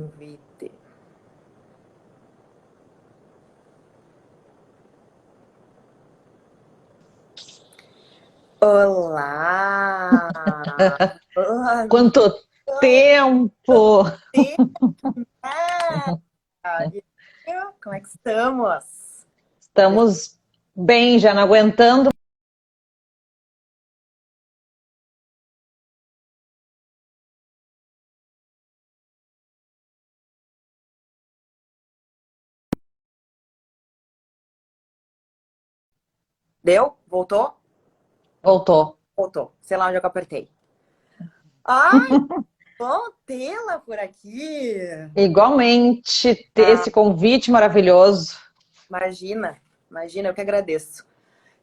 convite. Olá! Boa Quanto noite! tempo! Como é que estamos? Estamos bem, já não aguentando. Deu? Voltou? Voltou. Voltou. Sei lá onde é que eu apertei. Ai, bom tê-la por aqui! Igualmente, ter Ah, esse convite maravilhoso. imagina, imagina, eu que agradeço.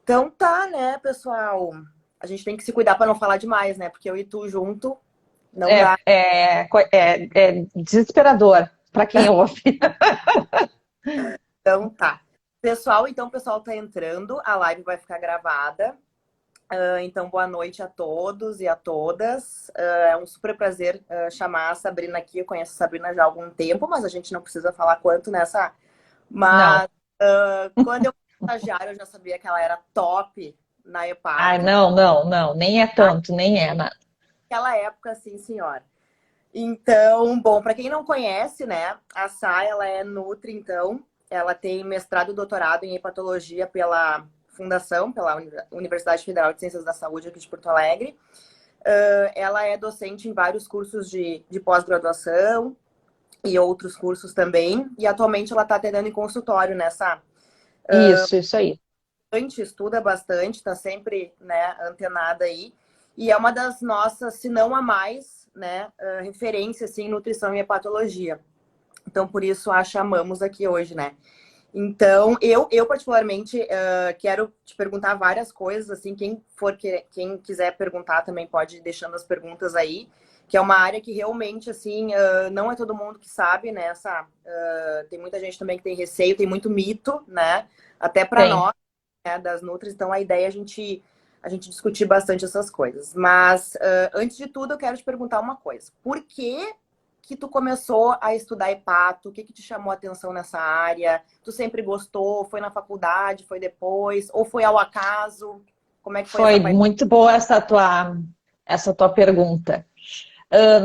Então tá, né, pessoal? A gente tem que se cuidar para não falar demais, né? Porque eu e tu junto não É, dá. é desesperador para quem ouve. Então tá. Pessoal, então o pessoal tá entrando, a live vai ficar gravada. Então, boa noite a todos e a todas. É um super prazer chamar a Sabrina aqui. Eu conheço a Sabrina já há algum tempo, mas a gente não precisa falar quanto nessa. Não. Mas quando eu fui estagiária, eu já sabia que ela era top na Ai, EPATO. não, não, não. Nem é tanto, nem é nada. Naquela época, sim, senhora. Então, bom, para quem não conhece, né, a Sá, ela é Nutri, então, ela tem mestrado e doutorado em hepatologia pela Fundação, pela Universidade Federal de Ciências da Saúde aqui de Porto Alegre. Ela é docente em vários cursos de pós-graduação e outros cursos também, e atualmente ela está atendendo em consultório nessa. Isso aí. Estuda bastante, está sempre, né, antenada aí, e é uma das nossas, se não a mais, né, referência assim, em nutrição e hepatologia. Então, por isso a chamamos aqui hoje, né? Então, eu particularmente quero te perguntar várias coisas, assim, quem quiser perguntar também pode ir deixando as perguntas aí, que é uma área que realmente, assim, não é todo mundo que sabe, né? Tem muita gente também que tem receio, tem muito mito, né? Até para Tem. nós, né, das Nutris, então a ideia é a gente discutir bastante essas coisas. Mas, antes de tudo, eu quero te perguntar uma coisa. Por que tu começou a estudar hepato? O que te chamou a atenção nessa área? Tu sempre gostou? Foi na faculdade? Foi depois? Ou foi ao acaso? Como é que foi essa Foi paixão? muito boa essa tua pergunta.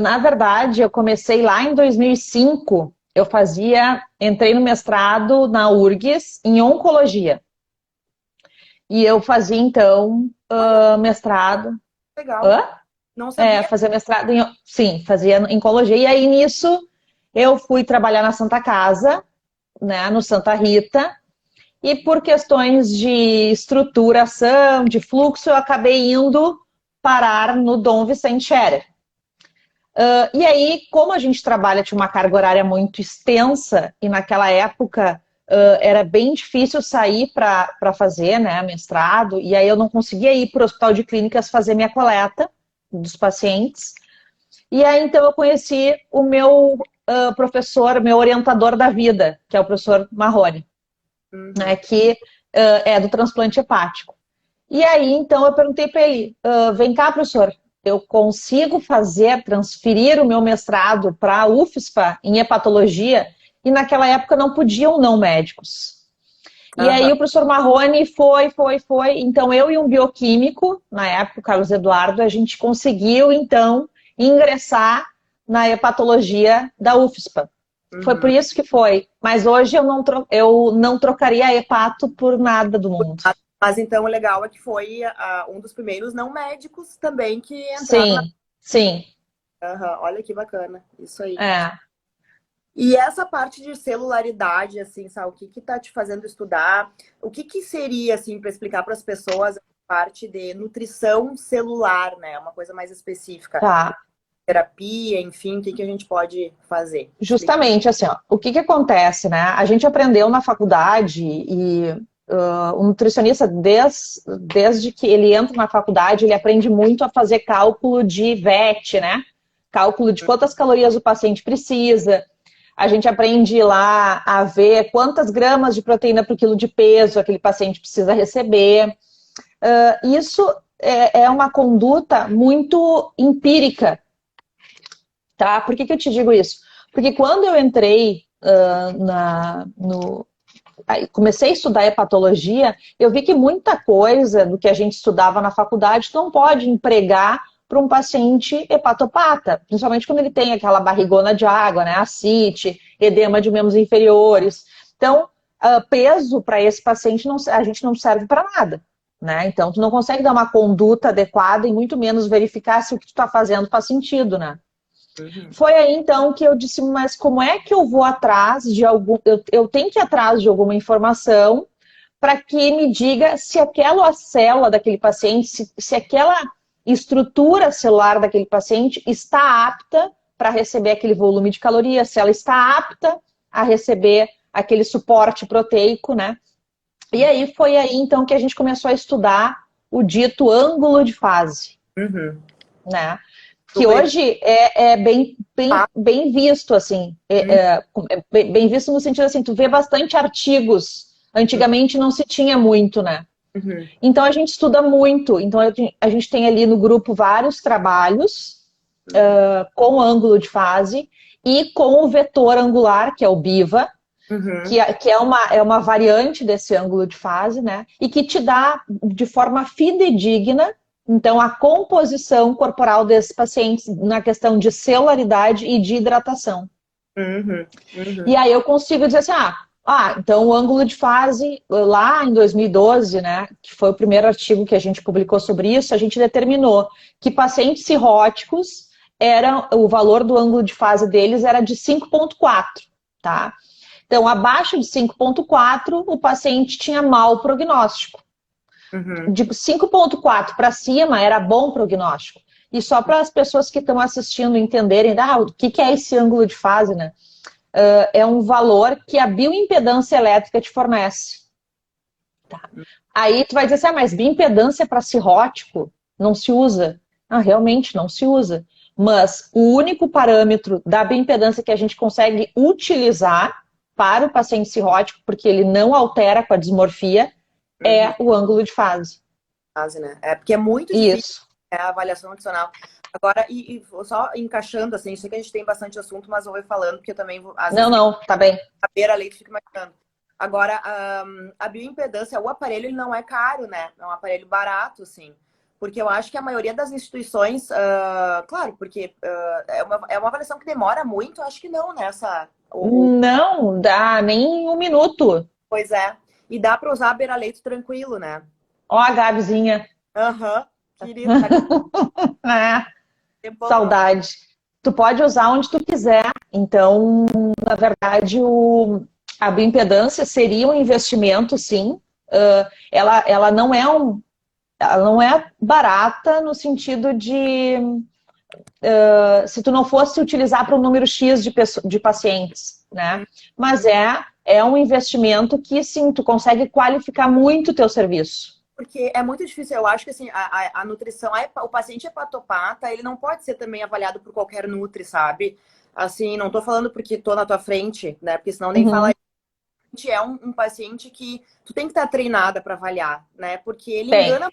Na verdade, eu comecei lá em 2005. Entrei no mestrado na URGS em oncologia. E eu fazia, então, Olha, mestrado. legal. Hã? Não sabia. Fazia mestrado sim, fazia em oncologia. E aí, nisso, eu fui trabalhar na Santa Casa, né, no Santa Rita. E por questões de estruturação, de fluxo, eu acabei indo parar no Dom Vicente Scherer. E aí, como a gente trabalha, tinha uma carga horária muito extensa, e naquela época era bem difícil sair para fazer, né, mestrado, e aí eu não conseguia ir para o hospital de clínicas fazer minha coleta dos pacientes. E aí, então, eu conheci o meu professor, meu orientador da vida, que é o professor Marrone, né, Uhum. que é do transplante hepático. E aí, então, eu perguntei para ele, vem cá, professor, eu consigo transferir o meu mestrado para a UFSPA em hepatologia? E naquela época não podiam não médicos. E Aham. aí o professor Marrone foi. Então eu e um bioquímico, na época, o Carlos Eduardo, a gente conseguiu, então, ingressar na hepatologia da UFSPA. Foi por Uhum. isso que foi. Mas hoje eu não trocaria a hepato por nada do mundo. Mas então o legal é que foi um dos primeiros não médicos também que entraram na. Sim, sim. Aham. Olha que bacana. Isso aí. É. E essa parte de celularidade, assim, sabe, o que tá te fazendo estudar? O que seria, assim, para explicar para as pessoas a parte de nutrição celular, né? Uma coisa mais específica. Tá. Terapia, enfim, o que a gente pode fazer? Explica. Justamente assim, ó, o que acontece, né? A gente aprendeu na faculdade e o nutricionista, desde que ele entra na faculdade, ele aprende muito a fazer cálculo de VET, né? Cálculo de quantas calorias o paciente precisa. A gente aprende lá a ver quantas gramas de proteína por quilo de peso aquele paciente precisa receber. Isso é uma conduta muito empírica, tá? Por que eu te digo isso? Porque quando eu entrei comecei a estudar hepatologia, eu vi que muita coisa do que a gente estudava na faculdade não pode empregar para um paciente hepatopata, principalmente quando ele tem aquela barrigona de água, né, ascite, edema de membros inferiores. Então, peso para esse paciente a gente não serve para nada, né? Então, tu não consegue dar uma conduta adequada e muito menos verificar se o que tu está fazendo faz sentido, né? Uhum. Foi aí, então, que eu disse, mas como é que eu vou atrás de algum... Eu tenho que ir atrás de alguma informação para que me diga se aquela célula daquele paciente, se aquela estrutura celular daquele paciente está apta para receber aquele volume de calorias, se ela está apta a receber aquele suporte proteico, né? E aí foi aí, então, que a gente começou a estudar o dito ângulo de fase, né? Que hoje é bem visto, assim, bem visto no sentido assim, tu vê bastante artigos, antigamente não se tinha muito, né? Então a gente estuda muito, então a gente tem ali no grupo vários trabalhos com ângulo de fase e com o vetor angular, que é o BIVA, que é uma variante desse ângulo de fase, né? E que te dá de forma fidedigna, então, a composição corporal desses pacientes na questão de celularidade e de hidratação. E aí eu consigo dizer assim, então o ângulo de fase, lá em 2012, né, que foi o primeiro artigo que a gente publicou sobre isso, a gente determinou que pacientes cirróticos, o valor do ângulo de fase deles era de 5,4, tá? Então, abaixo de 5,4, o paciente tinha mau prognóstico. De 5,4 para cima era bom prognóstico. E só para as pessoas que estão assistindo entenderem, o que é esse ângulo de fase, né? É um valor que a bioimpedância elétrica te fornece. Tá. Aí tu vai dizer assim, mas bioimpedância para cirrótico não se usa. Realmente não se usa. Mas o único parâmetro da bioimpedância que a gente consegue utilizar para o paciente cirrótico, porque ele não altera com a dismorfia, é o ângulo de fase. Né? Porque é muito difícil a avaliação nutricional. Agora, e só encaixando, assim, sei que a gente tem bastante assunto, mas eu vou falando, porque eu também vou... Não, tá bem. A beira-leite fica imaginando. Agora, a bioimpedância, o aparelho, ele não é caro, né? É um aparelho barato, assim. Porque eu acho que a maioria das instituições, claro, porque é uma avaliação que demora muito, acho que não, né? Não, dá nem um minuto. Pois é. E dá para usar a beira-leite tranquilo, né? Ó a Gabizinha. Querida. Saudade. Tu pode usar onde tu quiser. Então, na verdade, a bioimpedância seria um investimento, sim. Ela não é barata no sentido de se tu não fosse utilizar para um número X de pacientes, né? Mas é um investimento que, sim, tu consegue qualificar muito o teu serviço. Porque é muito difícil, eu acho que assim, a nutrição, o paciente hepatopata, ele não pode ser também avaliado por qualquer nutri, sabe? Assim, não tô falando porque tô na tua frente, né? Porque senão nem fala. É um paciente que tu tem que estar treinada para avaliar, né? Porque ele engana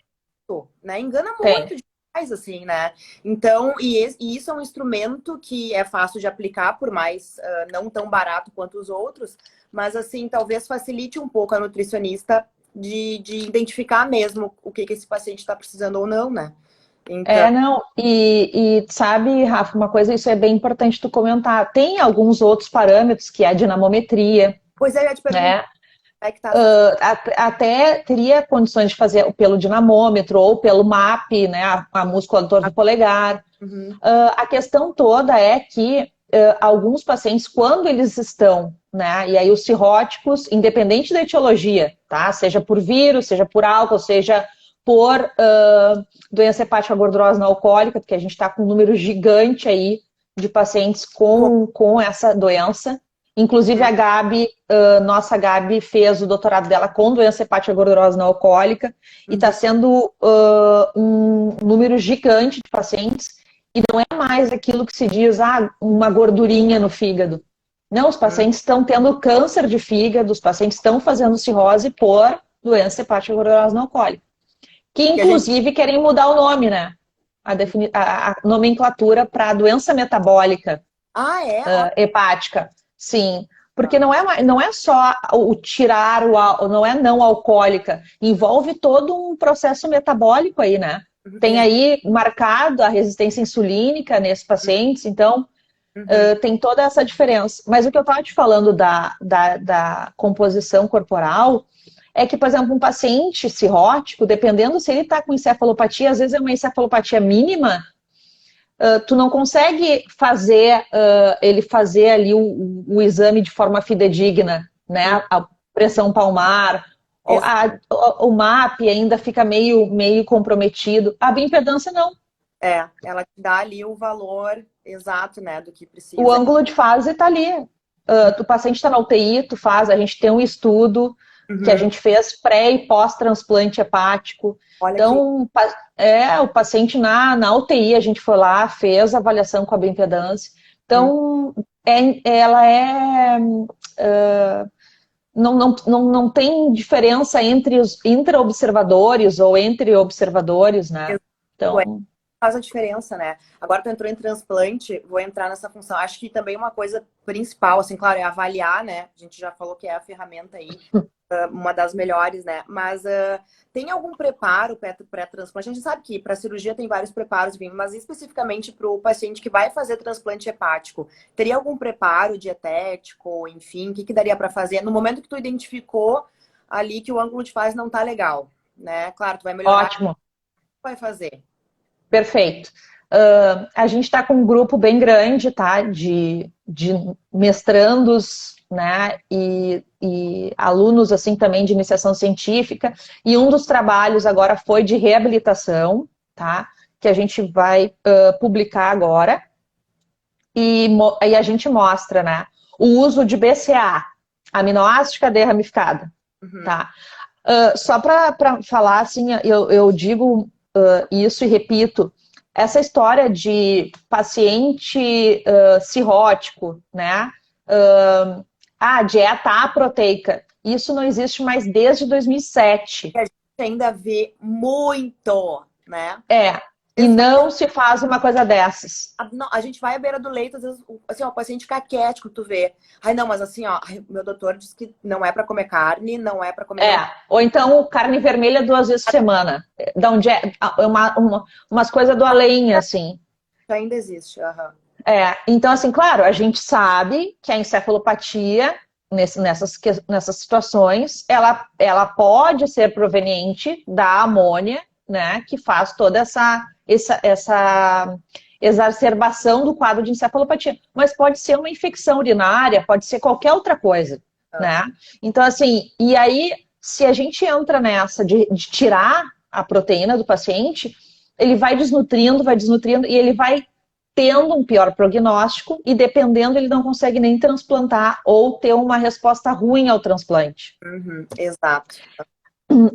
muito, né? Engana muito demais, assim, né? Então, e isso é um instrumento que é fácil de aplicar, por mais não tão barato quanto os outros, mas assim, talvez facilite um pouco a nutricionista de identificar mesmo o que esse paciente está precisando ou não, né? Então... E sabe, Rafa, uma coisa, isso é bem importante tu comentar. Tem alguns outros parâmetros, que é a dinamometria. Pois é, eu ia te perguntar. Né? Até teria condições de fazer pelo dinamômetro ou pelo MAP, né, a musculatura do polegar. A questão toda é que alguns pacientes, quando eles estão, né, e aí os cirróticos, independente da etiologia, tá, seja por vírus, seja por álcool, seja por doença hepática gordurosa não alcoólica, porque a gente está com um número gigante aí de pacientes com essa doença. Inclusive a Gabi, nossa Gabi fez o doutorado dela com doença hepática gordurosa não alcoólica e está sendo um número gigante de pacientes e não é mais aquilo que se diz, uma gordurinha no fígado. Não, os pacientes estão tendo câncer de fígado, os pacientes estão fazendo cirrose por doença hepática gordurosa não alcoólica. Que inclusive querem mudar o nome, né? A nomenclatura para doença metabólica. Ah, é? Ó, hepática. Sim, porque não é só o tirar não é não alcoólica, envolve todo um processo metabólico aí, né? Tem exato. aí marcado a resistência insulínica nesses pacientes, então Uhum. tem toda essa diferença. Mas o que eu estava te falando da composição corporal é que, por exemplo, um paciente cirrótico, dependendo se ele está com encefalopatia, às vezes é uma encefalopatia mínima, tu não consegue fazer ele fazer ali o exame de forma fidedigna, né? A pressão palmar, o MAP ainda fica meio comprometido. A bioimpedância não. Ela te dá ali o valor exato, né, do que O precisa. ângulo de fase está ali. O paciente está na UTI, a gente tem um estudo que a Uhum. gente fez pré e pós-transplante hepático. Olha que. Então, o paciente na UTI, a gente foi lá, fez a avaliação com a bioimpedância. Hum. Então, ela é. Não tem diferença entre os intra-observadores ou entre observadores, né? Então, Faz a diferença, né? Agora tu entrou em transplante, vou entrar nessa função. Acho que também uma coisa principal, assim, claro, é avaliar, né? A gente já falou que é a ferramenta aí, uma das melhores, né? Mas tem algum preparo pré-transplante? A gente sabe que para cirurgia tem vários preparos, enfim, mas especificamente para o paciente que vai fazer transplante hepático, teria algum preparo dietético, enfim, o que daria para fazer no momento que tu identificou ali que o ângulo de fase não tá legal, né? Claro, tu vai melhorar, o que ótimo. tu vai fazer? Perfeito. A gente está com um grupo bem grande, tá? De mestrandos, né? E alunos, assim, também de iniciação científica. E um dos trabalhos agora foi de reabilitação, tá? Que a gente vai publicar agora. E a gente mostra, né? O uso de BCA, aminoácido cadeia ramificada, Uhum. tá? Só para falar, assim, eu digo isso e repito, essa história de paciente cirrótico, né? Dieta aproteica, isso não existe mais desde 2007. A gente ainda vê muito, né? E não se faz uma coisa dessas. A gente vai à beira do leito, às vezes, assim, ó, o paciente caquético, tu vê. Ai, não, mas assim, ó, meu doutor disse que não é pra comer carne, não é pra comer. Ou então carne vermelha 2 vezes por semana. Da onde umas coisas do além, assim. Isso ainda existe. Aham. Então, assim, claro, a gente sabe que a encefalopatia, nessas situações, ela pode ser proveniente da amônia, né, que faz toda essa exacerbação do quadro de encefalopatia. Mas pode ser uma infecção urinária, pode ser qualquer outra coisa, né? Então, assim, e aí, se a gente entra nessa de tirar a proteína do paciente, ele vai desnutrindo, e ele vai tendo um pior prognóstico e, dependendo, ele não consegue nem transplantar ou ter uma resposta ruim ao transplante. Uhum, exato.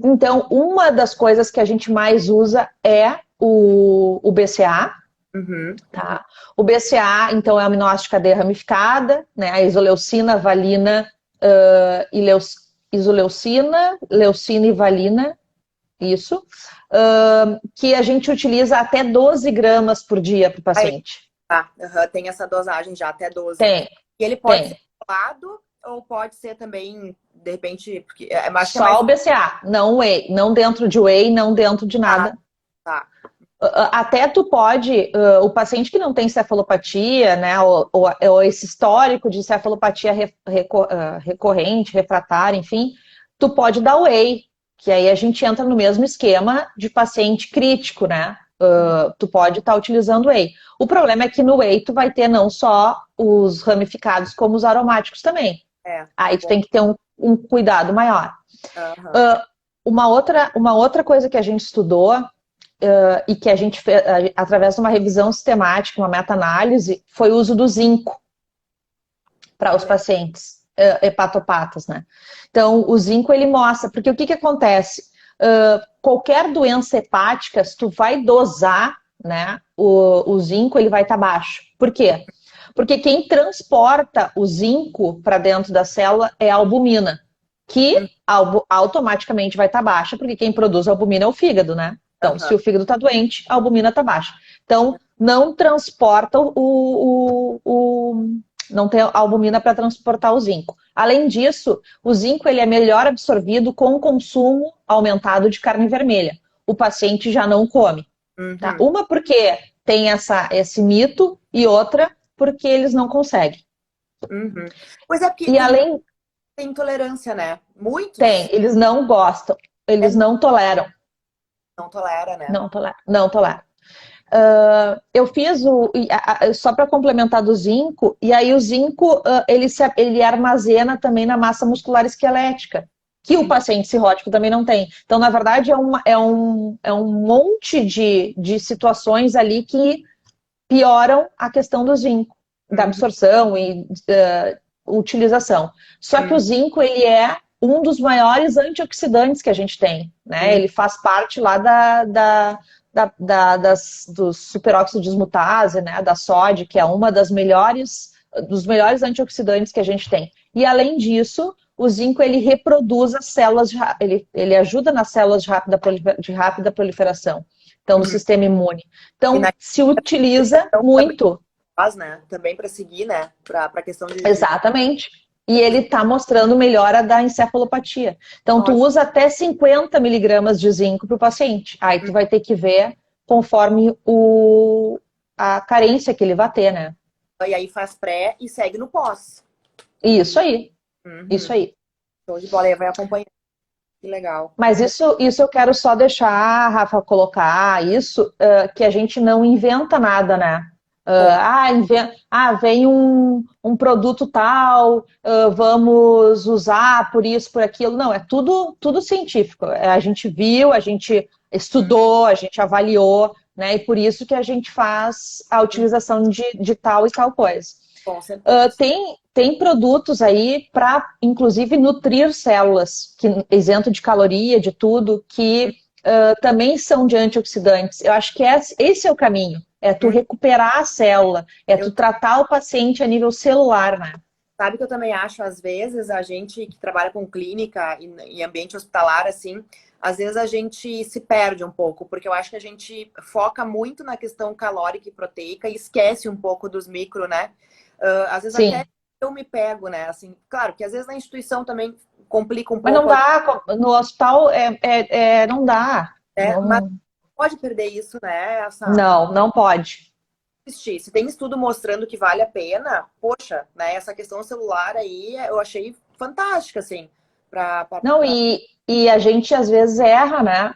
Então, uma das coisas que a gente mais usa é o BCA. Uhum. Tá? O BCA, então, é o aminoácido de cadeia ramificada, né? A isoleucina, valina, isoleucina, leucina e valina, isso, que a gente utiliza até 12 gramas por dia para o Aí, paciente. tá. Uhum, tem essa dosagem já, até 12. Tem, E ele pode ser isolado ou pode ser também, de repente, porque acho que é mais. só o BCA, não whey, não dentro de whey, não dentro de Ah, nada. tá. Até tu pode, o paciente que não tem cefalopatia, né, ou esse histórico de cefalopatia recorrente, refratária, enfim, tu pode dar whey, que aí a gente entra no mesmo esquema de paciente crítico, né? Tu pode estar utilizando whey. O problema é que no whey tu vai ter não só os ramificados, como os aromáticos também. Aí tu tem que ter um cuidado maior. Uhum. Uma outra coisa que a gente estudou e que a gente fez através de uma revisão sistemática, uma meta-análise, foi o uso do zinco para os pacientes hepatopatas, né? Então, o zinco ele mostra, porque o que acontece? Qualquer doença hepática, se tu vai dosar, né, o zinco ele vai estar baixo. Por quê? Porque quem transporta o zinco para dentro da célula é a albumina, que automaticamente vai estar baixa, porque quem produz a albumina é o fígado, né? Então, se o fígado está doente, a albumina está baixa. Então, não transporta não tem albumina para transportar o zinco. Além disso, o zinco ele é melhor absorvido com o consumo aumentado de carne vermelha. O paciente já não come. Tá? Uma porque tem esse mito e outra porque eles não conseguem. Pois é, porque E além tem intolerância, né? Muitos eles não gostam, eles não toleram. não tolera, né? Não toleram. Eu fiz só para complementar do zinco, e aí o zinco ele armazena também na massa muscular esquelética, que o paciente cirrótico também não tem. Então, na verdade, é um monte de situações ali que pioram a questão do zinco, da absorção e utilização. Só que o zinco, ele é um dos maiores antioxidantes que a gente tem, né? Ele faz parte lá dos superóxido de dismutase, né? Da sódio, que é uma dos melhores antioxidantes que a gente tem. E além disso, o zinco ele reproduz as células, ele ajuda nas células de rápida proliferação. Então, no sistema imune. Então, se utiliza muito. Faz, né? Também para seguir, né? Para a questão de... Exatamente. E ele está mostrando melhora da encefalopatia. Então, tu usa até 50 miligramas de zinco para o paciente. Aí tu vai ter que ver conforme a carência que ele vai ter, né? E aí faz pré e segue no pós. Isso aí. Isso aí. Show de bola, aí vai acompanhar. Que legal. Mas isso eu quero só deixar, Rafa, colocar isso, que a gente não inventa nada, né? Vem um produto tal, vamos usar por isso, por aquilo. Não, é tudo científico. A gente viu, a gente estudou, a gente avaliou, né? E por isso que a gente faz a utilização de tal e tal coisa. Tem produtos aí para, inclusive, nutrir células, isento de caloria, de tudo, que também são de antioxidantes. Eu acho que esse é o caminho. É tu recuperar a célula, tu tratar o paciente a nível celular, né? Sabe que eu também acho, às vezes, a gente que trabalha com clínica e ambiente hospitalar, assim, às vezes a gente se perde um pouco, porque eu acho que a gente foca muito na questão calórica e proteica e esquece um pouco dos micro, né? Às vezes Sim. até eu me pego, né? Assim, claro que às vezes na instituição também complica um pouco. Mas não dá, no hospital não dá. Mas pode perder isso, né? Não pode. Se tem estudo mostrando que vale a pena, poxa, né? Essa questão celular aí eu achei fantástica, assim. E a gente às vezes erra, né?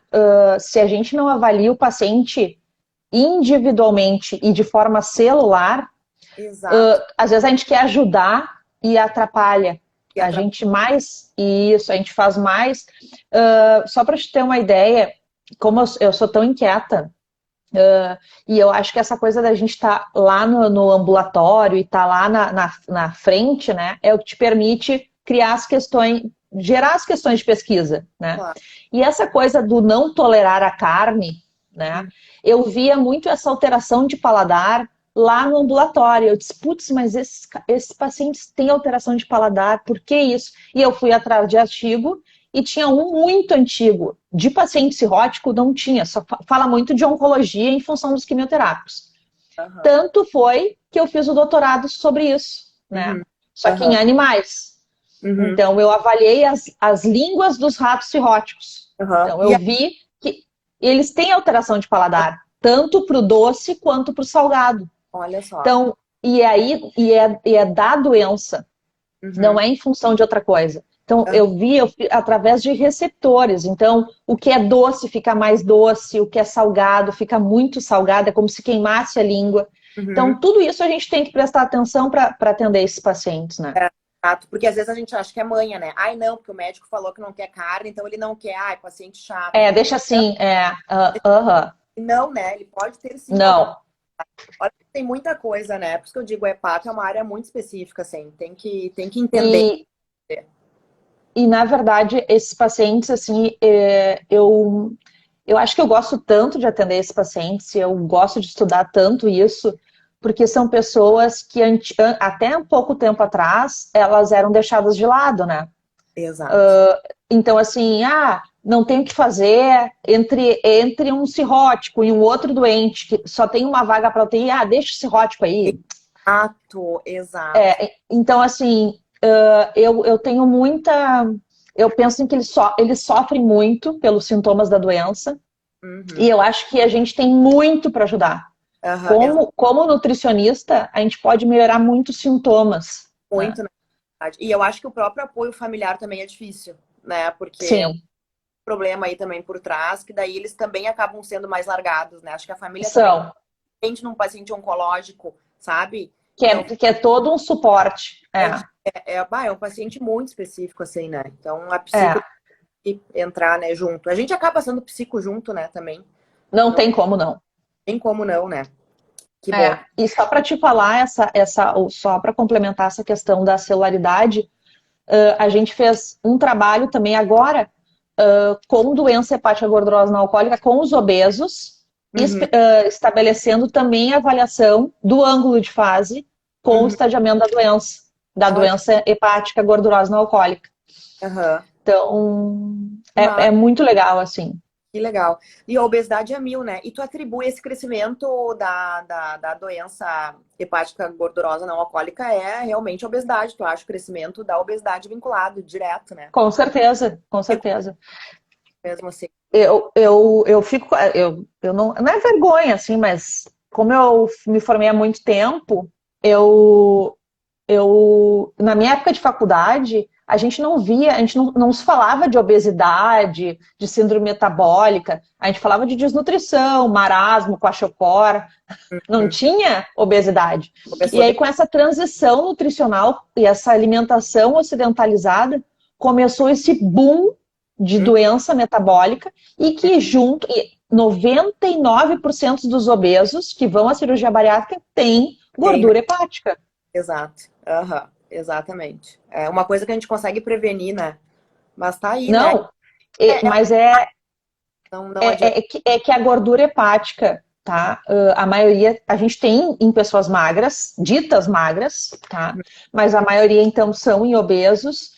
Se a gente não avalia o paciente individualmente e de forma celular, às vezes a gente quer ajudar e atrapalha. A gente faz mais. Só para te ter uma ideia, como eu sou tão inquieta, e eu acho que essa coisa da gente estar lá no ambulatório e estar lá na frente, né, é o que te permite criar gerar as questões de pesquisa, né? Claro. E essa coisa do não tolerar a carne, né? Eu via muito essa alteração de paladar lá no ambulatório. Eu disse, putz, mas esses pacientes têm alteração de paladar, por que isso? E eu fui atrás de artigo e tinha um muito antigo. De paciente cirrótico não tinha, só fala muito de oncologia em função dos quimioterápicos. Tanto foi que eu fiz o doutorado sobre isso, né? Só que em animais. Então, eu avaliei as línguas dos ratos cirróticos. Então, eu vi que eles têm alteração de paladar, tanto para o doce quanto para o salgado. Olha só. Então, é da doença, não é em função de outra coisa. Então, eu vi através de receptores. Então, o que é doce fica mais doce, o que é salgado fica muito salgado, é como se queimasse a língua. Então, tudo isso a gente tem que prestar atenção para atender esses pacientes, né? Porque às vezes a gente acha que é manha, né? Ai, não, porque o médico falou que não quer carne, então ele não quer. Ai, paciente chato. Deixa assim, Não, né? Ele pode ter sim. Não. Olha, tem muita coisa, né? Por isso que eu digo, hepato é uma área muito específica, assim. Tem que entender. E na verdade, esses pacientes, assim, eu acho que eu gosto tanto de atender esses pacientes, eu gosto de estudar tanto isso, porque são pessoas que até um pouco tempo atrás, elas eram deixadas de lado, né? Exato. Então, assim, não tem o que fazer entre um cirrótico e um outro doente, que só tem uma vaga para UTI, deixa o cirrótico aí. Exato, exato. Então, assim, eu tenho muita... Eu penso em que eles sofrem muito pelos sintomas da doença, e eu acho que a gente tem muito para ajudar. Como nutricionista, a gente pode melhorar muitos sintomas. Muito, na verdade. E eu acho que o próprio apoio familiar também é difícil, né? Porque Sim. é um problema aí também por trás, que daí eles também acabam sendo mais largados, né? Acho que a família também, gente num paciente oncológico, sabe? Que é todo um suporte. É um paciente muito específico, assim, né? Então a psico tem que entrar, né, junto. A gente acaba sendo psico junto, né, também. Não tem como não. Tem como não, né? Que bom. E só para te falar, só para complementar essa questão da celularidade, a gente fez um trabalho também agora com doença hepática gordurosa não alcoólica com os obesos, estabelecendo também a avaliação do ângulo de fase com o estadiamento da doença hepática gordurosa não alcoólica. Então, é muito legal, assim. Que legal. E a obesidade é 1000, né? E tu atribui esse crescimento da doença hepática gordurosa não alcoólica realmente a obesidade. Tu acha o crescimento da obesidade vinculado direto, né? Com certeza, com certeza. Mesmo assim. Eu fico... não é vergonha, assim, mas como eu me formei há muito tempo, na minha época de faculdade, a gente não se falava de obesidade, de síndrome metabólica, a gente falava de desnutrição, marasmo, kwashiorkor, não tinha obesidade. E aí, com essa transição nutricional e essa alimentação ocidentalizada, começou esse boom de doença metabólica e que 99% dos obesos que vão à cirurgia bariátrica têm gordura hepática. Exato. Exatamente. É uma coisa que a gente consegue prevenir, né? Mas tá aí, não, né? Mas que a gordura hepática, tá? A maioria, a gente tem em pessoas magras, ditas magras, tá? Mas a maioria, então, são em obesos.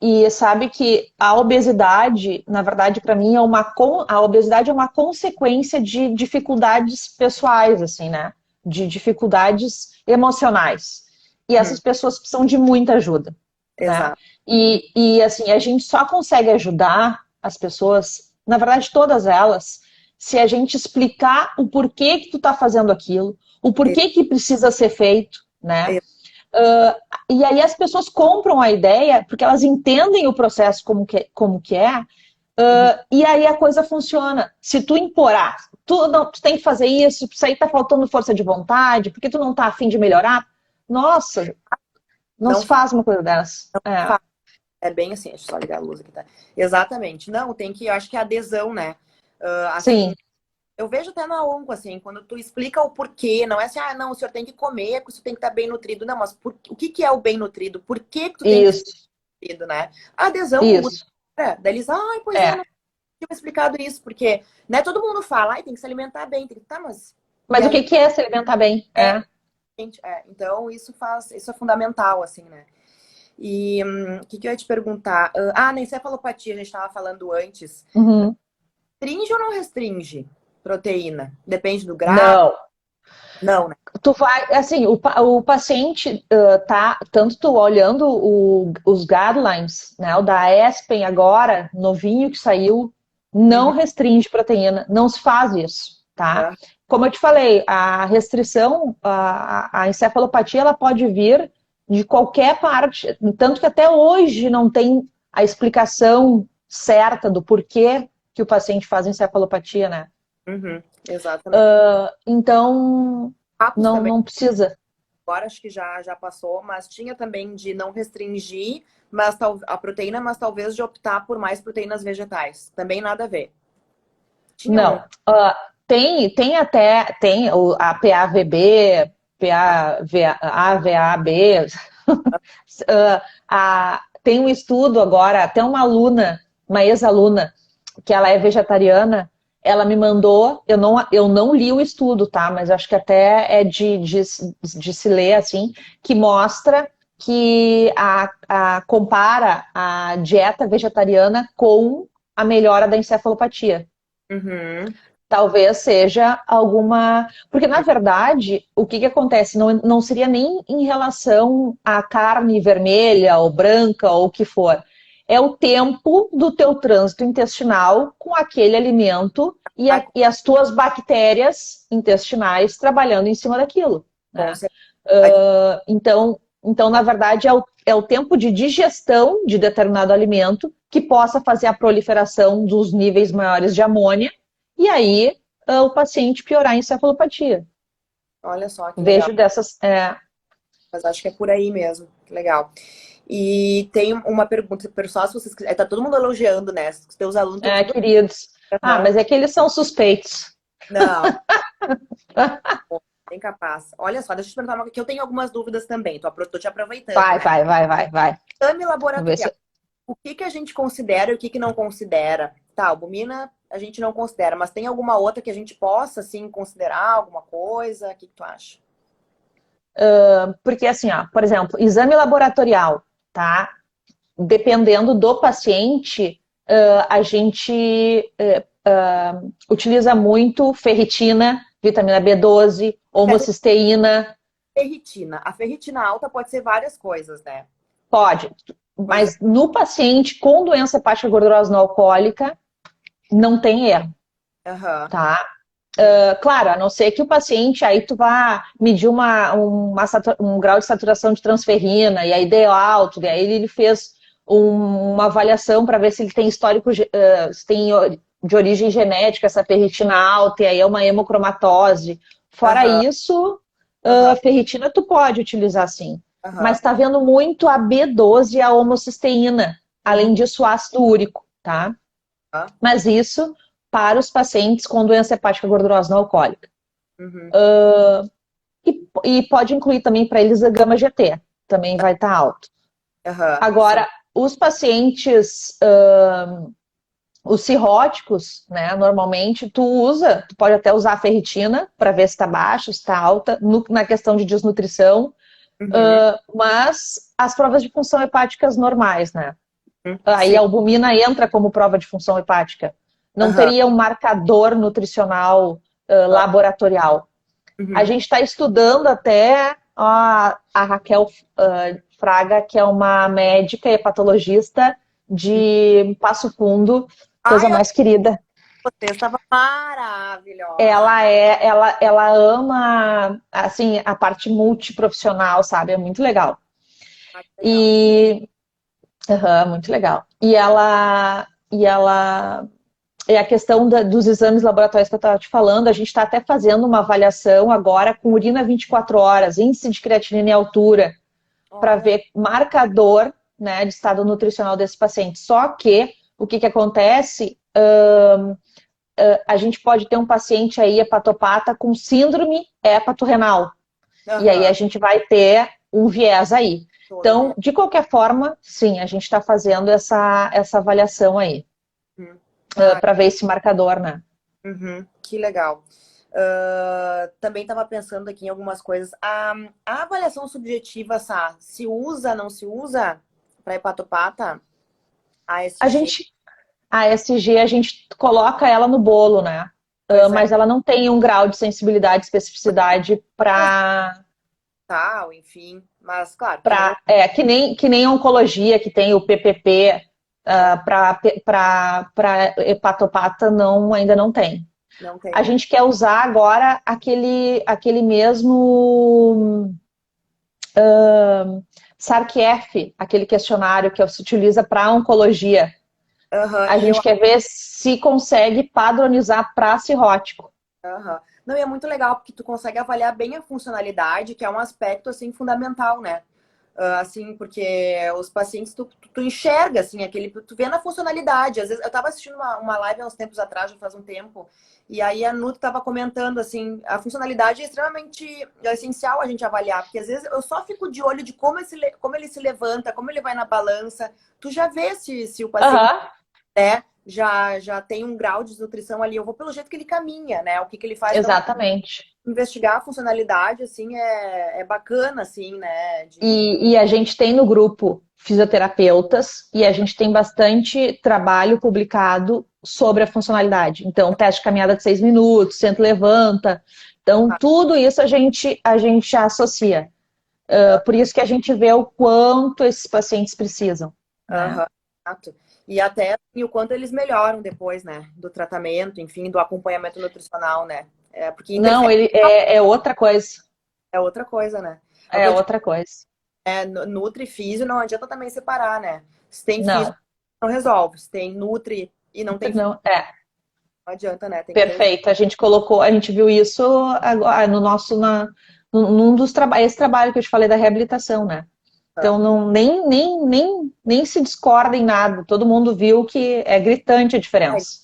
E sabe que a obesidade, na verdade, para mim, a obesidade é uma consequência de dificuldades pessoais, assim, né? De dificuldades emocionais. E essas pessoas precisam de muita ajuda. Exato. Né? E assim, a gente só consegue ajudar as pessoas, na verdade todas elas, se a gente explicar o porquê que tu tá fazendo aquilo, o porquê que precisa ser feito, né? E aí as pessoas compram a ideia, porque elas entendem o processo como que é, e aí a coisa funciona. Se tu imporar, tu tem que fazer isso aí tá faltando força de vontade, porque tu não tá afim de melhorar, nossa, não se faz uma coisa dessa. É bem assim, deixa eu só ligar a luz aqui, tá? Exatamente. Não, eu acho que é adesão, né? Sim. Eu vejo até na onco, assim, quando tu explica o porquê, não é assim, não, o senhor tem que comer, o senhor tem que estar bem nutrido. Não, mas o que é o bem nutrido? Por que tu tem que estar nutrido, né? A adesão muda. Daí eles, pois não tinha explicado isso, porque, né, todo mundo fala, tem que se alimentar bem, mas o que é se alimentar bem? Então, isso é fundamental, assim, né? E o que eu ia te perguntar? Na encefalopatia, a gente estava falando antes. Restringe ou não restringe proteína? Depende do grau? Não, né? Tu vai, assim, o paciente tanto tu olhando os guidelines, né? O da ESPEN agora, novinho que saiu, não restringe proteína, não se faz isso, tá? Como eu te falei, a restrição, a encefalopatia, ela pode vir de qualquer parte, tanto que até hoje não tem a explicação certa do porquê que o paciente faz encefalopatia, né? Exatamente. Então, não precisa. Agora acho que já passou, mas tinha também de não restringir a proteína, mas talvez de optar por mais proteínas vegetais. Também nada a ver. Não. Tem a PAVB, AVAB. Tem um estudo agora, até uma ex-aluna, que ela é vegetariana, ela me mandou, eu não li o estudo, tá? Mas acho que até é de se ler, assim, que mostra que compara a dieta vegetariana com a melhora da encefalopatia. Uhum. Talvez seja alguma. Porque, na verdade, o que acontece? Não seria nem em relação à carne vermelha ou branca ou o que for. É o tempo do teu trânsito intestinal com aquele alimento e as tuas bactérias intestinais trabalhando em cima daquilo. Com Né? certeza. Então, na verdade, é o tempo de digestão de determinado alimento que possa fazer a proliferação dos níveis maiores de amônia e aí o paciente piorar a encefalopatia. Olha só que legal. Vejo dessas. Mas acho que é por aí mesmo. Que legal. E tem uma pergunta, pessoal, se vocês quiserem. Tá todo mundo elogiando, né? Os teus alunos estão tudo. Queridos. Aham. Mas é que eles são suspeitos. Não, bem capaz. Olha só, deixa eu te perguntar que eu tenho algumas dúvidas também. Tô te aproveitando, Vai, né? vai, vai, vai, vai. Exame Vamos ver laboratorial. se. O que que a gente considera e o que que não considera? Tá, albumina a gente não considera, mas tem alguma outra que a gente possa, assim, considerar alguma coisa? O que que tu acha? Porque, assim, ó, por exemplo, exame laboratorial, tá? Dependendo do paciente, a gente utiliza muito ferritina, vitamina B12, homocisteína. Ferritina. A ferritina alta pode ser várias coisas, né? Pode, Por exemplo, mas no paciente com doença hepática gordurosa não alcoólica, não tem erro, aham. tá? Claro, a não ser que o paciente, aí tu vá medir um grau de saturação de transferrina, e aí deu alto, e aí ele fez uma avaliação para ver se ele tem histórico, se tem de origem genética essa ferritina alta, e aí é uma hemocromatose. Fora Aham, isso, aham, ferritina tu pode utilizar sim. Mas aham. está vendo muito a B12 e a homocisteína, Uhum, além disso o ácido úrico, tá? aham, Mas isso para os pacientes com doença hepática gordurosa não alcoólica. uhum, E pode incluir também para eles a gama GT, também vai estar alto. aham, sim. Agora, os pacientes, os cirróticos, né, normalmente tu pode até usar a ferritina para ver se está baixa, se está alta, na questão de desnutrição, Uhum, mas as provas de função hepáticas normais, né? Aí sim. a albumina entra como prova de função hepática. Não Aham, teria um marcador nutricional aham, laboratorial. A uhum. gente está estudando até a Raquel Fraga, que é uma médica hepatologista de Passo Fundo, coisa Ai, eu mais querida. você estava maravilhosa. Ela ama assim a parte multiprofissional, sabe? É muito legal. Ai, que legal. E muito legal. E a questão dos exames laboratórios que eu estava te falando, a gente está até fazendo uma avaliação agora com urina 24 horas, índice de creatinina e altura, para Olha, ver marcador, né, de estado nutricional desse paciente. Só que o que acontece? A gente pode ter um paciente aí hepatopata com síndrome hepatorrenal. E aí a aham, gente vai ter um viés aí. todo, Então, né? de qualquer forma, sim, a gente está fazendo essa avaliação aí, Uhum. Ah, para ver esse marcador, né? uhum, que legal. Também estava pensando aqui em algumas coisas. A avaliação subjetiva, Sá, se usa, não se usa para hepatopata? A ASG? gente, a ESG, a gente coloca ela no bolo, né? Pois é, Mas ela não tem um grau de sensibilidade, especificidade para tal, enfim. Mas, claro, quem não. que nem oncologia, que tem o PPP, para hepatopata ainda não tem. Não tem, A né? gente quer usar agora aquele mesmo SARC-F, aquele questionário que se utiliza para oncologia. Aham, A e eu. gente quer ver se consegue padronizar para cirrótico. Aham. Não, e é muito legal porque tu consegue avaliar bem a funcionalidade, que é um aspecto, assim, fundamental, né? Assim, porque os pacientes, tu enxerga, assim, tu vê na funcionalidade. Às vezes, eu tava assistindo uma live há uns tempos atrás, já faz um tempo, e aí a Nut tava comentando, assim, a funcionalidade é extremamente essencial a gente avaliar, porque às vezes eu só fico de olho de como ele se levanta, como ele vai na balança. Tu já vê se o paciente, Aham. né? já tem um grau de desnutrição ali. Eu vou pelo jeito que ele caminha, né? O que ele faz. Então, Exatamente. investigar a funcionalidade, assim, é bacana, assim, né? E a gente tem no grupo fisioterapeutas e a gente tem bastante trabalho publicado sobre a funcionalidade. Então, teste de caminhada de 6 minutos, senta e levanta. Então, tudo isso a gente já associa. Por isso que a gente vê o quanto esses pacientes precisam, né? Aham, exato. E até assim, o quanto eles melhoram depois, né? Do tratamento, enfim, do acompanhamento nutricional, né? Porque Não, interfere, ele é outra coisa. é outra coisa, né? É o que É eu digo, outra coisa. Nutri e físio não adianta também separar, né? Se tem físio, Não, não resolve. Se tem Nutri e não tem físio, não, é. não adianta, né? Tem que ter os... Perfeito. A gente colocou, a gente viu isso agora no nosso, num dos trabalhos, esse trabalho que eu te falei da reabilitação, né? Então não, nem se discorda em nada. Todo mundo viu que é gritante a diferença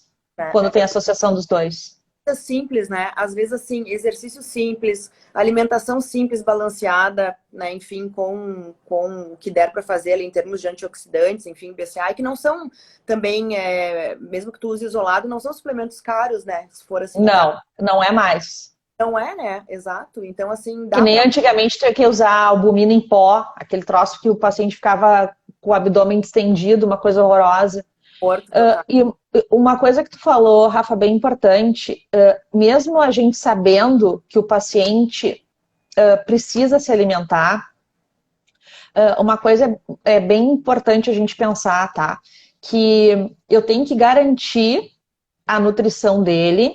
quando tem É associação dos dois. coisa simples, né? Às vezes, assim, exercício simples, alimentação simples, balanceada, né? Enfim, com o que der para fazer ali em termos de antioxidantes, enfim, BCA, e que não são também, mesmo que tu use isolado, não são suplementos caros, né? Se for assim, tá? Não, não é mais. Não é, né? Exato. Então, assim, Que dá nem para antigamente tinha que usar albumina em pó, aquele troço que o paciente ficava com o abdômen distendido, uma coisa horrorosa. pôr, total. E uma coisa que tu falou, Rafa, bem importante, mesmo a gente sabendo que o paciente precisa se alimentar, uma coisa é bem importante a gente pensar, tá? Que eu tenho que garantir a nutrição dele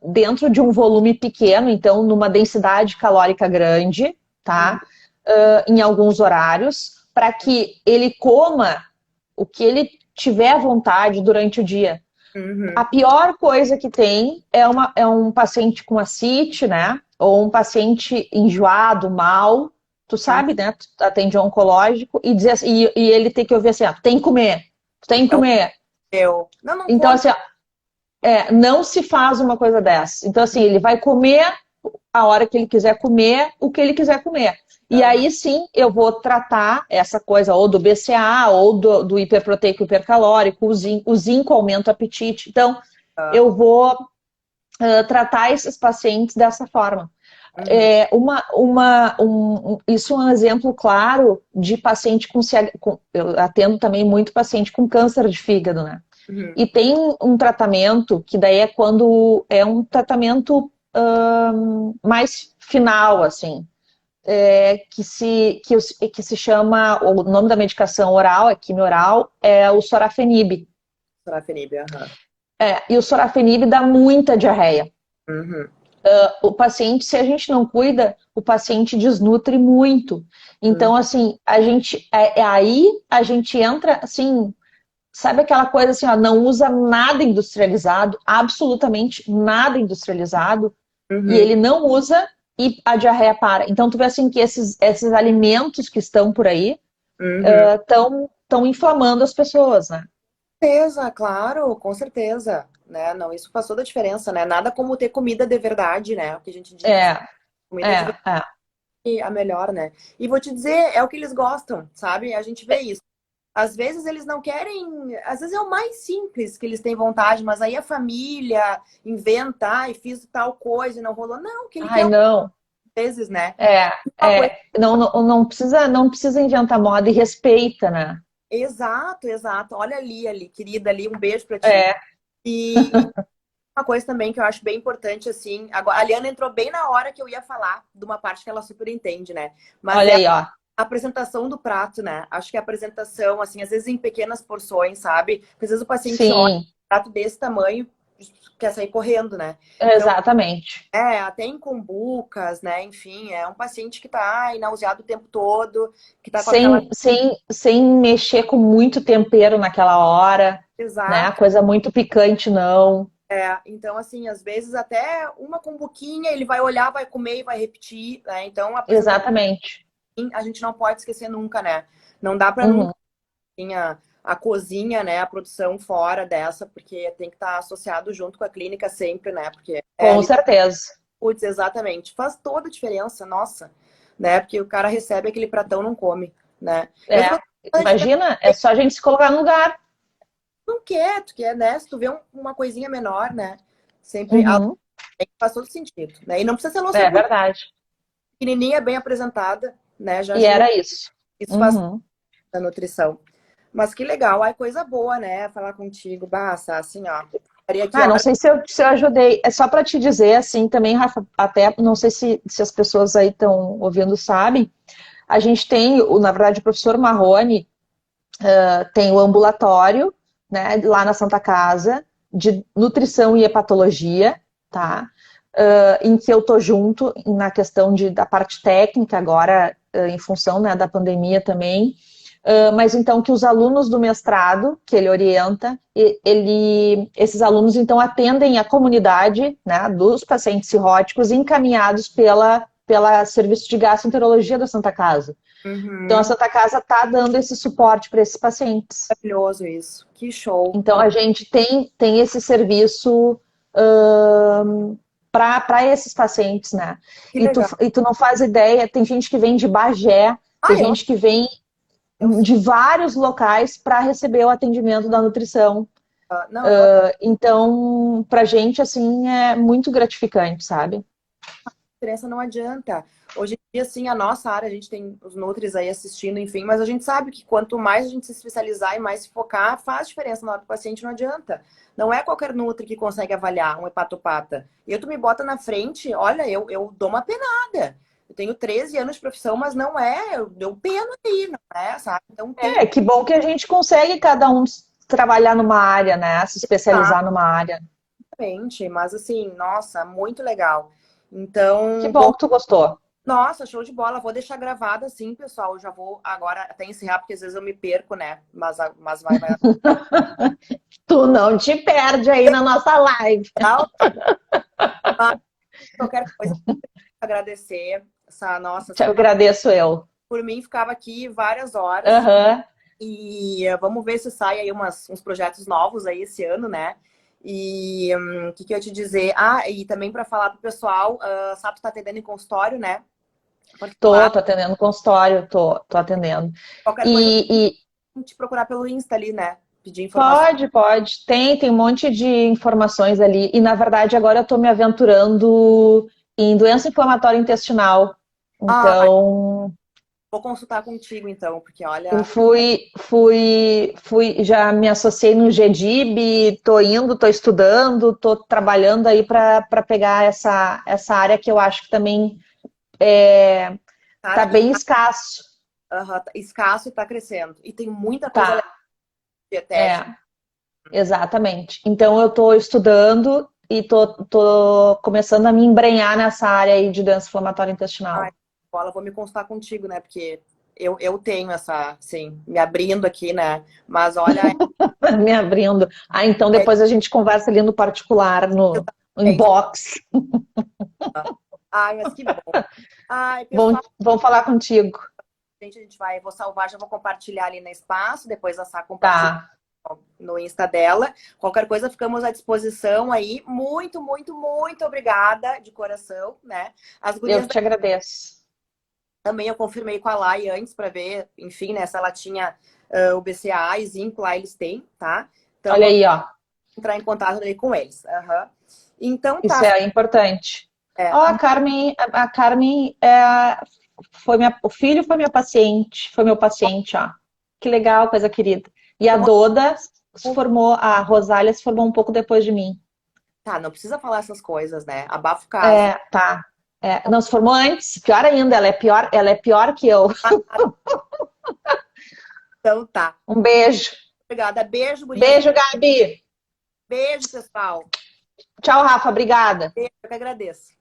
dentro de um volume pequeno, então numa densidade calórica grande, tá? Em alguns horários, para que ele coma o que ele tiver vontade durante o dia. Uhum. A pior coisa que tem é um paciente com ascite, né? Ou um paciente enjoado, mal, tu Uhum. sabe, né? Tu atende oncológico e dizer assim, e ele tem que ouvir assim, ó, tem que comer, tu tem que É o comer. meu. Não, não Então, come. assim, ó, não se faz uma coisa dessa. Então, assim, ele vai comer a hora que ele quiser comer, o que ele quiser comer. E Uhum. aí sim eu vou tratar essa coisa ou do BCA ou do hiperproteico hipercalórico, o zinco aumenta o apetite. Então, eu vou tratar esses pacientes dessa forma. Uhum. Isso é um exemplo claro de paciente eu atendo também muito paciente com câncer de fígado, né? Uhum. E tem um tratamento que daí é quando é um tratamento mais final, assim, que se chama, o nome da medicação oral, é quimio oral, é o sorafenib. Sorafenib, aham. E o sorafenib dá muita diarreia. Uhum. O paciente, se a gente não cuida, o paciente desnutre muito. Uhum. Então, assim, aí a gente entra, assim, sabe aquela coisa assim, ó, não usa nada industrializado, absolutamente nada industrializado, e Uhum. ele não usa e a diarreia para. Então, tu vê assim que esses alimentos que estão por aí Uhum. estão inflamando as pessoas, né? Certeza, claro, com certeza, né? Não, isso faz toda a diferença, né? Nada como ter comida de verdade, né? O que a gente diz, É, comida de verdade é. é a melhor, né? E vou te dizer, é o que eles gostam, sabe? A gente vê isso. Às vezes eles não querem, às vezes é o mais simples que eles têm vontade, mas aí a família inventa, e fiz tal coisa e não rolou. Não, o que ele quer Ai, às não. vezes, né? É, Uma coisa. não precisa inventar moda e respeita, né? Exato, exato. Olha ali, querida, ali, um beijo pra ti. É, E uma coisa também que eu acho bem importante, assim, agora, a Liana entrou bem na hora que eu ia falar de uma parte que ela super entende, né? Mas olha é aí, ó. a apresentação do prato, né? Acho que a apresentação, assim, às vezes em pequenas porções, sabe? Porque às vezes o paciente olha Sim, um prato desse tamanho, quer sair correndo, né? Então, exatamente. até em cumbucas, né? Enfim, é um paciente que tá aí nauseado o tempo todo, que tá com aquela. Sem mexer com muito tempero naquela hora, né? Exato. Coisa muito picante, não. Então, assim, às vezes até uma cumbuquinha ele vai olhar, vai comer e vai repetir, né? Então, a apresentação Exatamente. a gente não pode esquecer nunca, né? Não dá para Uhum. nunca ter a cozinha, né? A produção fora dessa, porque tem que estar associado junto com a clínica sempre, né? Porque Com certeza. putz, exatamente. Faz toda a diferença, nossa, né? Porque o cara recebe aquele pratão, não come, né? Eu É, fico bastante, imagina, é só a gente se colocar no lugar. não quer, tu quer, né? Se tu vê uma coisinha menor, né? Sempre Uhum. faz todo sentido, né? E não precisa ser louça É bonita, verdade. pequenininha, bem apresentada, né? Já E ajuda. era isso. Isso faz Uhum. da nutrição. Mas que legal, ai, coisa boa, né? Falar contigo, basta, assim, ó. Ficaria aqui Ah, não horas. sei se eu ajudei. É só para te dizer, assim, também, Rafa, até não sei se as pessoas aí estão ouvindo sabem. A gente tem, na verdade, o professor Marrone tem o ambulatório, né, lá na Santa Casa, de nutrição e hepatologia, tá? Em que eu tô junto na questão da parte técnica agora, em função, né, da pandemia também. Mas então que os alunos do mestrado, que ele orienta, esses alunos então atendem a comunidade, né, dos pacientes cirróticos encaminhados pela Serviço de Gastroenterologia da Santa Casa. Então a Uhum. Santa Casa está dando esse suporte para esses pacientes. Maravilhoso isso. Que show. Então a gente tem esse serviço para esses pacientes, né? Que E tu, legal. e tu não faz ideia, tem gente que vem de Bagé, tem Ah, gente que vem eu de vários locais para receber o atendimento da nutrição. não, eu Então, para a gente, assim, é muito gratificante, sabe? diferença não adianta. Hoje em dia, assim, a nossa área, a gente tem os Nutris aí assistindo, enfim, mas a gente sabe que quanto mais a gente se especializar e mais se focar, faz diferença na hora do paciente, não adianta. Não é qualquer Nutri que consegue avaliar um hepatopata. E tu me bota na frente, olha, eu dou uma penada. Eu tenho 13 anos de profissão, mas não é, eu peno aí, não é, sabe? Então tem É, que bom que a gente consegue cada um trabalhar numa área, né? Se especializar numa área. exatamente, mas assim, nossa, muito legal. Que Então, bom que tu gostou. nossa, show de bola. Vou deixar gravado assim, pessoal. Eu já vou agora até encerrar, porque às vezes eu me perco, né? Mas vai Tu não te perde aí na nossa live. dar. Mas qualquer coisa, agradecer essa nossa. Te agradeço eu. Por mim, ficava aqui várias horas. Aham. E vamos ver se sai aí uns projetos novos aí esse ano, né? E o que eu ia te dizer? Ah, e também para falar pro pessoal, sabe, tu tá atendendo em consultório, né? Tô, Particular. tô atendendo consultório, tô atendendo. Qualquer coisa, E te procurar pelo Insta ali, né? Pedir informação. pode. Tem um monte de informações ali. E, na verdade, agora eu tô me aventurando em doença inflamatória intestinal. Ah, Então, vou consultar contigo então, porque eu olha, já me associei no GDIB, tô estudando, tô trabalhando aí para pegar essa área que eu acho que também tá cara, e bem escasso. tá escasso e tá crescendo. E tem muita coisa legal Tá, de dietética. é, exatamente. Então eu tô estudando e tô começando a me embrenhar nessa área aí de doença inflamatória Ai, intestinal. bola, vou me consultar contigo, né? Porque eu tenho essa, assim, me abrindo aqui, né? Mas olha, Me abrindo. Ah, então é depois a gente conversa ali no particular, no diferente. inbox. Ai, mas que bom. Ai, Vão, pessoal, vão falar contigo. a gente vai, vou salvar, já vou compartilhar ali no espaço, depois a Sá compartilha Tá. no Insta dela. Qualquer coisa, ficamos à disposição aí. Muito, muito, muito obrigada de coração, né? As Eu gurias que te agradeço. também eu confirmei com a Lai antes para ver, enfim, né, se ela tinha o BCAA e zinco lá eles têm, tá? Então Olha vou aí, ó. entrar em contato ali com eles. Aham. Então Isso tá. é importante. É, Ó, a Carmen o filho foi minha paciente, foi meu paciente, ó. Que legal, coisa querida. E a Doda a Rosália se formou um pouco depois de mim. tá, não precisa falar essas coisas, né? Abafa o caso. É, tá. Não, se formou antes, pior ainda, ela é pior que eu. Então tá. Um beijo. Obrigada. Beijo, gurias. Beijo, Gabi. Beijo, pessoal. Tchau, Rafa, obrigada. Beijo, eu que agradeço.